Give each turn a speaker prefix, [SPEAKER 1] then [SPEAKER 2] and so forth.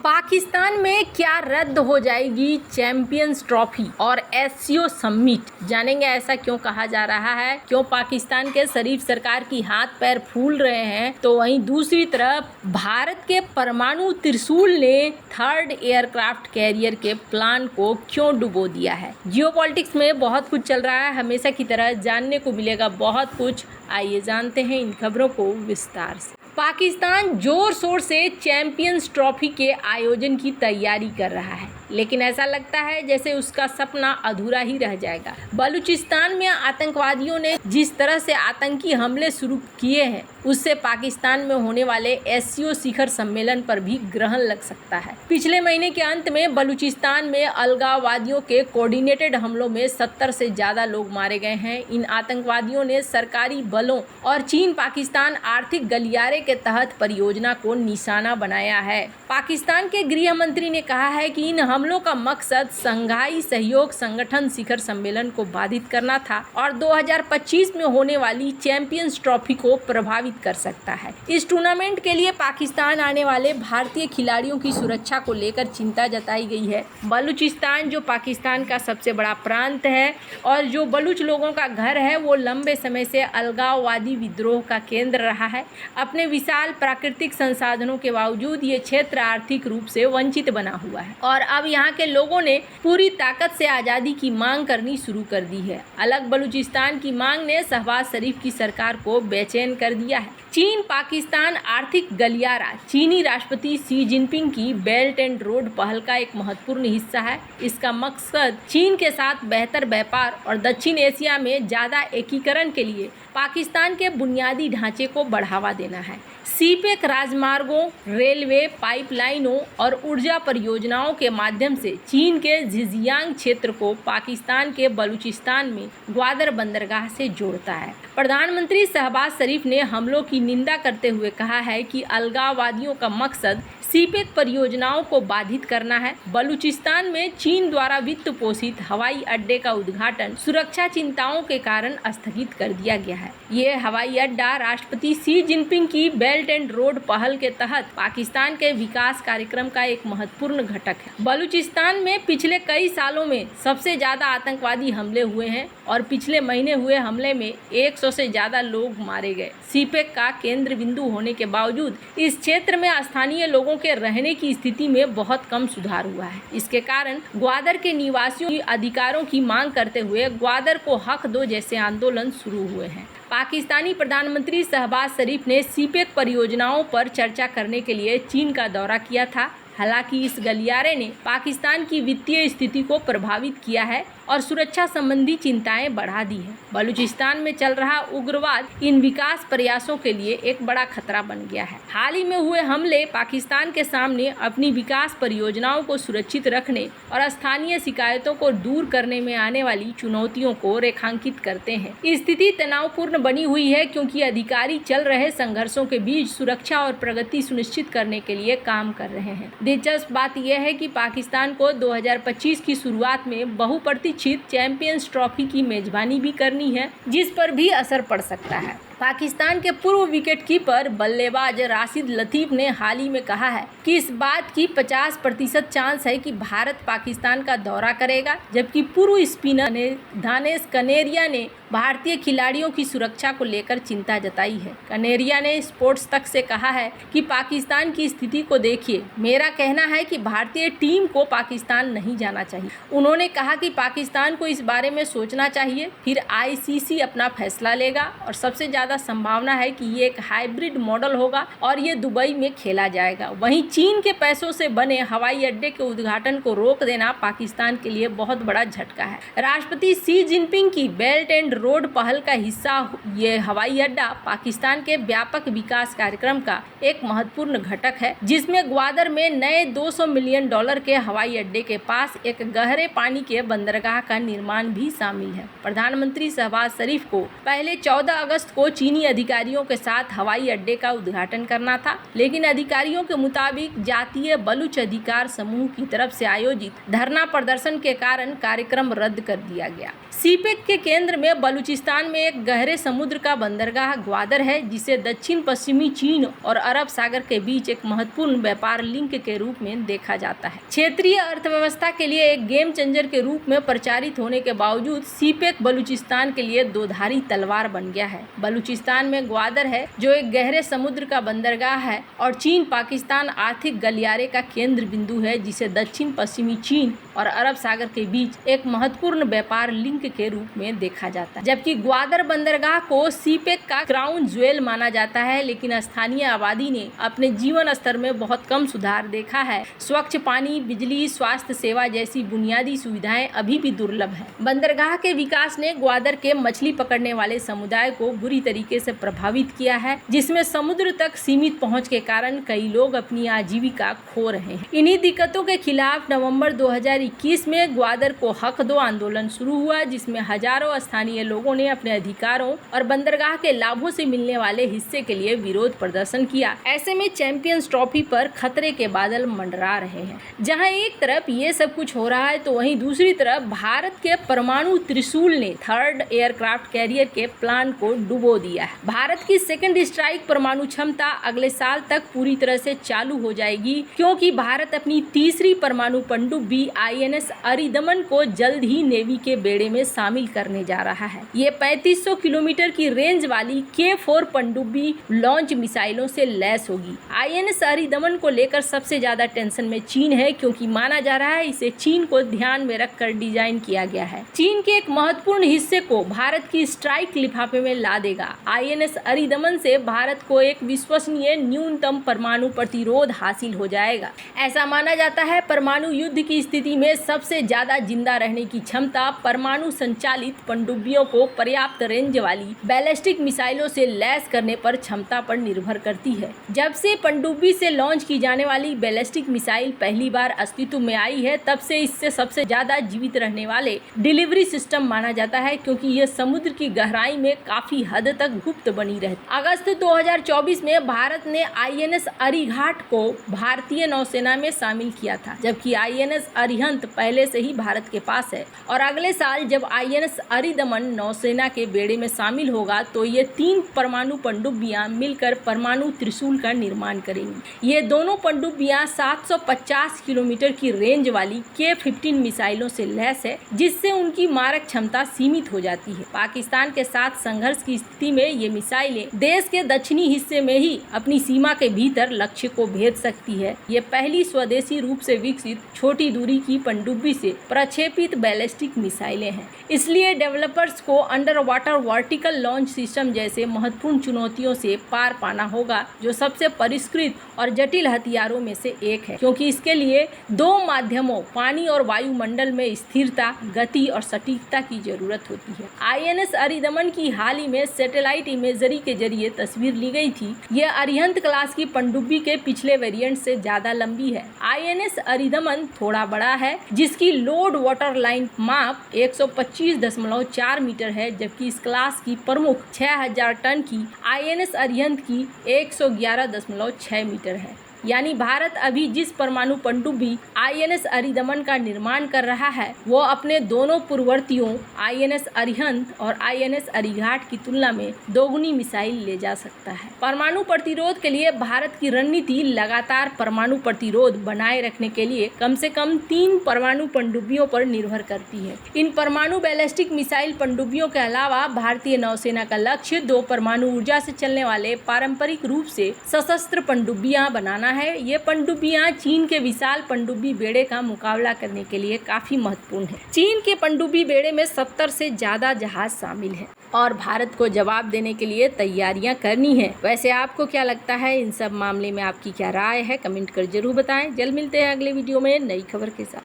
[SPEAKER 1] पाकिस्तान में क्या रद्द हो जाएगी चैंपियंस ट्रॉफी और एससीओ समिट? जानेंगे ऐसा क्यों कहा जा रहा है, क्यों पाकिस्तान के शरीफ सरकार की हाथ पैर फूल रहे हैं, तो वहीं दूसरी तरफ भारत के परमाणु त्रिशूल ने थर्ड एयरक्राफ्ट कैरियर के प्लान को क्यों डुबो दिया है। जियोपॉलिटिक्स में बहुत कुछ चल रहा है, हमेशा की तरह जानने को मिलेगा बहुत कुछ। आइए जानते हैं इन खबरों को विस्तार से। पाकिस्तान जोर शोर से चैंपियंस ट्रॉफी के आयोजन की तैयारी कर रहा है, लेकिन ऐसा लगता है जैसे उसका सपना अधूरा ही रह जाएगा। बलूचिस्तान में आतंकवादियों ने जिस तरह से आतंकी हमले शुरू किए हैं, उससे पाकिस्तान में होने वाले एससीओ शिखर सम्मेलन पर भी ग्रहण लग सकता है। पिछले महीने के अंत में बलूचिस्तान में अलगाववादियों के कोऑर्डिनेटेड हमलों में 70 से ज़्यादा लोग मारे गए हैं। इन आतंकवादियों ने सरकारी बलों और चीन पाकिस्तान आर्थिक गलियारे के तहत परियोजना को निशाना बनाया है। पाकिस्तान के गृह मंत्री ने कहा है कि इन हमलों का मकसद शंघाई सहयोग संगठन शिखर सम्मेलन को बाधित करना था और 2025 में होने वाली चैंपियंस ट्रॉफी को प्रभावित कर सकता है। इस टूर्नामेंट के लिए पाकिस्तान आने वाले भारतीय खिलाड़ियों की सुरक्षा को लेकर चिंता जताई गई है। बलूचिस्तान जो पाकिस्तान का सबसे बड़ा प्रांत है और जो बलूच लोगों का घर है, वो लंबे समय से अलगाववादी विद्रोह का केंद्र रहा है। अपने विशाल प्राकृतिक संसाधनों के बावजूद ये क्षेत्र आर्थिक रूप से वंचित बना हुआ है और अब यहाँ के लोगों ने पूरी ताकत से आज़ादी की मांग करनी शुरू कर दी है। अलग बलूचिस्तान की मांग ने शहबाज शरीफ की सरकार को बेचैन कर दिया है। चीन पाकिस्तान आर्थिक गलियारा चीनी राष्ट्रपति शी जिनपिंग की बेल्ट एंड रोड पहल का एक महत्वपूर्ण हिस्सा है। इसका मकसद चीन के साथ बेहतर व्यापार और दक्षिण एशिया में ज़्यादा एकीकरण के लिए पाकिस्तान के बुनियादी ढांचे को बढ़ावा देना है। सीपेक राजमार्गों, रेलवे, पाइपलाइनों और ऊर्जा परियोजनाओं के माध्यम से चीन के झिंजियांग क्षेत्र को पाकिस्तान के बलूचिस्तान में ग्वादर बंदरगाह से जोड़ता है। प्रधानमंत्री शहबाज शरीफ ने हमलों की निंदा करते हुए कहा है कि अलगाववादियों का मकसद सीपेक परियोजनाओं को बाधित करना है। बलूचिस्तान में चीन द्वारा वित्त पोषित हवाई अड्डे का उद्घाटन सुरक्षा चिंताओं के कारण स्थगित कर दिया गया है। ये हवाई अड्डा राष्ट्रपति शी जिनपिंग की बेल्ट एंड रोड पहल के तहत पाकिस्तान के विकास कार्यक्रम का एक महत्वपूर्ण घटक है। बलूचिस्तान में पिछले कई सालों में सबसे ज्यादा आतंकवादी हमले हुए हैं और पिछले महीने हुए हमले में 100 से ज्यादा लोग मारे गए। सीपेक का केंद्र बिंदु होने के बावजूद इस क्षेत्र में स्थानीय लोगों के रहने की स्थिति में बहुत कम सुधार हुआ है। इसके कारण ग्वादर के निवासियों की अधिकारों की मांग करते हुए ग्वादर को हक दो जैसे आंदोलन शुरू हुए हैं। पाकिस्तानी प्रधानमंत्री शहबाज शरीफ ने सीपेक परियोजनाओं पर चर्चा करने के लिए चीन का दौरा किया था। हालांकि इस गलियारे ने पाकिस्तान की वित्तीय स्थिति को प्रभावित किया है और सुरक्षा संबंधी चिंताएं बढ़ा दी है। बलूचिस्तान में चल रहा उग्रवाद इन विकास प्रयासों के लिए एक बड़ा खतरा बन गया है। हाल ही में हुए हमले पाकिस्तान के सामने अपनी विकास परियोजनाओं को सुरक्षित रखने और स्थानीय शिकायतों को दूर करने में आने वाली चुनौतियों को रेखांकित करते हैं। स्थिति तनावपूर्ण बनी हुई है क्योंकि अधिकारी चल रहे संघर्षों के बीच सुरक्षा और प्रगति सुनिश्चित करने के लिए काम कर रहे हैं। दिलचस्प बात यह है कि पाकिस्तान को 2025 की शुरुआत में बहुप्रतीक्षित चैंपियंस ट्रॉफी की मेजबानी भी करनी है, जिस पर भी असर पड़ सकता है। पाकिस्तान के पूर्व विकेटकीपर बल्लेबाज राशिद लतीफ़ ने हाल ही में कहा है कि इस बात की 50% चांस है कि भारत पाकिस्तान का दौरा करेगा, जबकि पूर्व स्पिनर दानिश कनेरिया ने भारतीय खिलाड़ियों की सुरक्षा को लेकर चिंता जताई है। कनेरिया ने स्पोर्ट्स तक से कहा है कि पाकिस्तान की स्थिति को देखिए, मेरा कहना है कि भारतीय टीम को पाकिस्तान नहीं जाना चाहिए। उन्होंने कहा कि पाकिस्तान को इस बारे में सोचना चाहिए, फिर आईसीसी अपना फैसला लेगा और सबसे ज़्यादा संभावना है कि ये एक हाइब्रिड मॉडल होगा और ये दुबई में खेला जाएगा। वहीं चीन के पैसों से बने हवाई अड्डे के उद्घाटन को रोक देना पाकिस्तान के लिए बहुत बड़ा झटका है। राष्ट्रपति शी जिनपिंग की बेल्ट एंड रोड पहल का हिस्सा ये हवाई अड्डा पाकिस्तान के व्यापक विकास कार्यक्रम का एक महत्वपूर्ण घटक है, जिसमें ग्वादर में नए $200 मिलियन के हवाई अड्डे के पास एक गहरे पानी के बंदरगाह का निर्माण भी शामिल है। प्रधानमंत्री शहबाज शरीफ को पहले 14 अगस्त को चीनी अधिकारियों के साथ हवाई अड्डे का उद्घाटन करना था, लेकिन अधिकारियों के मुताबिक जातीय बलूच अधिकार समूह की तरफ से आयोजित धरना प्रदर्शन के कारण कार्यक्रम रद्द कर दिया गया। सीपेक के केंद्र में बलूचिस्तान में एक गहरे समुद्र का बंदरगाह ग्वादर है, जिसे दक्षिण पश्चिमी चीन और अरब सागर के बीच एक महत्वपूर्ण व्यापार लिंक के रूप में देखा जाता है। क्षेत्रीय अर्थव्यवस्था के लिए एक गेम चेंजर के रूप में प्रचारित होने के बावजूद सीपेक बलूचिस्तान के लिए दोधारी तलवार बन गया है। बलूचिस्तान में ग्वादर है, जो एक गहरे समुद्र का बंदरगाह है, और चीन पाकिस्तान आर्थिक गलियारे का केंद्र बिंदु है, जिसे दक्षिण पश्चिमी चीन और अरब सागर के बीच एक महत्वपूर्ण व्यापार लिंक के रूप में देखा जाता है। जबकि ग्वादर बंदरगाह को सीपेक का क्राउन ज्वेल माना जाता है, लेकिन स्थानीय आबादी ने अपने जीवन स्तर में बहुत कम सुधार देखा है। स्वच्छ पानी, बिजली, स्वास्थ्य सेवा जैसी बुनियादी सुविधाएं अभी भी दुर्लभ है। बंदरगाह के विकास ने ग्वादर के मछली पकड़ने वाले समुदाय को बुरी तरीके से प्रभावित किया है, जिसमें समुद्र तक सीमित पहुंच के कारण कई लोग अपनी आजीविका खो रहे हैं। इन्हीं दिक्कतों के खिलाफ नवंबर 2021 में ग्वादर को हक दो आंदोलन शुरू हुआ, जिसमें हजारों स्थानीय लोगों ने अपने अधिकारों और बंदरगाह के लाभों से मिलने वाले हिस्से के लिए विरोध प्रदर्शन किया। ऐसे में चैंपियंस ट्रॉफी पर खतरे के बादल मंडरा रहे हैं। जहां एक तरफ ये सब कुछ हो रहा है, तो वहीं दूसरी तरफ भारत के परमाणु त्रिशूल ने थर्ड एयरक्राफ्ट कैरियर के प्लान को डुबो दिया है। भारत की सेकंड स्ट्राइक परमाणु क्षमता अगले साल तक पूरी तरह से चालू हो जाएगी, क्योंकि भारत अपनी तीसरी परमाणु पनडुब्बी INS अरिदमन को जल्द ही नेवी के बेड़े में शामिल करने जा रहा है। ये 3500 किलोमीटर की रेंज वाली K4 पनडुब्बी लॉन्च मिसाइलों से लैस होगी। INS अरिदमन को लेकर सबसे ज्यादा टेंशन में चीन है, क्योंकि माना जा रहा है इसे चीन को ध्यान में रखकर डिजाइन किया गया है। चीन के एक महत्वपूर्ण हिस्से को भारत की स्ट्राइक लिफाफे में ला देगा। INS अरिदमन से भारत को एक विश्वसनीय न्यूनतम परमाणु प्रतिरोध हासिल हो जाएगा। ऐसा माना जाता है परमाणु युद्ध की स्थिति में सबसे ज्यादा जिंदा रहने की क्षमता परमाणु संचालित पनडुब्बियों को पर्याप्त रेंज वाली बैलिस्टिक मिसाइलों से लैस करने पर क्षमता पर निर्भर करती है। जब से पनडुब्बी से लॉन्च की जाने वाली बैलिस्टिक मिसाइल पहली बार अस्तित्व में आई है, तब से इससे सबसे ज्यादा जीवित रहने वाले डिलीवरी सिस्टम माना जाता है, क्योंकि यह समुद्र की गहराई में काफी हद तक गुप्त बनी रहती। अगस्त 2024 में भारत ने INS अरिघाट को भारतीय नौसेना में शामिल किया था, जबकि INS अरिहंत पहले से ही भारत के पास है। और अगले साल जब INS अरिदमन नौसेना के बेड़े में शामिल होगा, तो ये 3 परमाणु पनडुब्बियां मिलकर परमाणु त्रिशूल का निर्माण करेंगी। ये दोनों पनडुब्बियां 750 किलोमीटर की रेंज वाली K-15 मिसाइलों से लैस है, जिससे उनकी मारक क्षमता सीमित हो जाती है। पाकिस्तान के साथ संघर्ष की स्थिति में ये मिसाइलें देश के दक्षिणी हिस्से में ही अपनी सीमा के भीतर लक्ष्य को भेद सकती है। ये पहली स्वदेशी रूप से विकसित छोटी दूरी की पनडुब्बी से प्रक्षेपित बैलिस्टिक मिसाइलें हैं। इसलिए डेवलपर्स को under water vertical launch system जैसे महत्वपूर्ण चुनौतियों से पार पाना होगा, जो सबसे परिष्कृत और जटिल हथियारों में से एक है, क्योंकि इसके लिए 2 माध्यमों पानी और वायुमंडल में स्थिरता, गति और सटीकता की जरूरत होती है। INS अरिदमन की हाल ही में सैटेलाइट इमेजरी के जरिए तस्वीर ली गई थी। यह अरिहंत क्लास की पनडुब्बी के पिछले वेरिएंट से ज्यादा लंबी है। INS अरिदमन थोड़ा बड़ा है, जिसकी लोड वाटर लाइन माप 125.4 मीटर है, जबकि इस क्लास की प्रमुख 6000 टन की INS अरिहंत की 111.6 मीटर है। यानी भारत अभी जिस परमाणु पनडुब्बी INS अरिदमन का निर्माण कर रहा है, वो अपने दोनों पूर्ववर्तियों INS अरिहंत और INS अरिघाट की तुलना में दोगुनी मिसाइल ले जा सकता है। परमाणु प्रतिरोध के लिए भारत की रणनीति लगातार परमाणु प्रतिरोध बनाए रखने के लिए कम से कम 3 परमाणु पनडुब्बियों पर निर्भर करती है। इन परमाणु बैलिस्टिक मिसाइल पनडुब्बियों के अलावा भारतीय नौसेना का लक्ष्य 2 परमाणु ऊर्जा से चलने वाले पारंपरिक रूप से सशस्त्र पनडुब्बियां बनाना है। ये पनडुब्बियां चीन के विशाल पनडुब्बी बेड़े का मुकाबला करने के लिए काफी महत्वपूर्ण है। चीन के पनडुब्बी बेड़े में 70 से ज्यादा जहाज शामिल हैं और भारत को जवाब देने के लिए तैयारियां करनी है। वैसे आपको क्या लगता है, इन सब मामले में आपकी क्या राय है, कमेंट कर जरूर बताएं। जल्द मिलते हैं अगले वीडियो में नई खबर के साथ।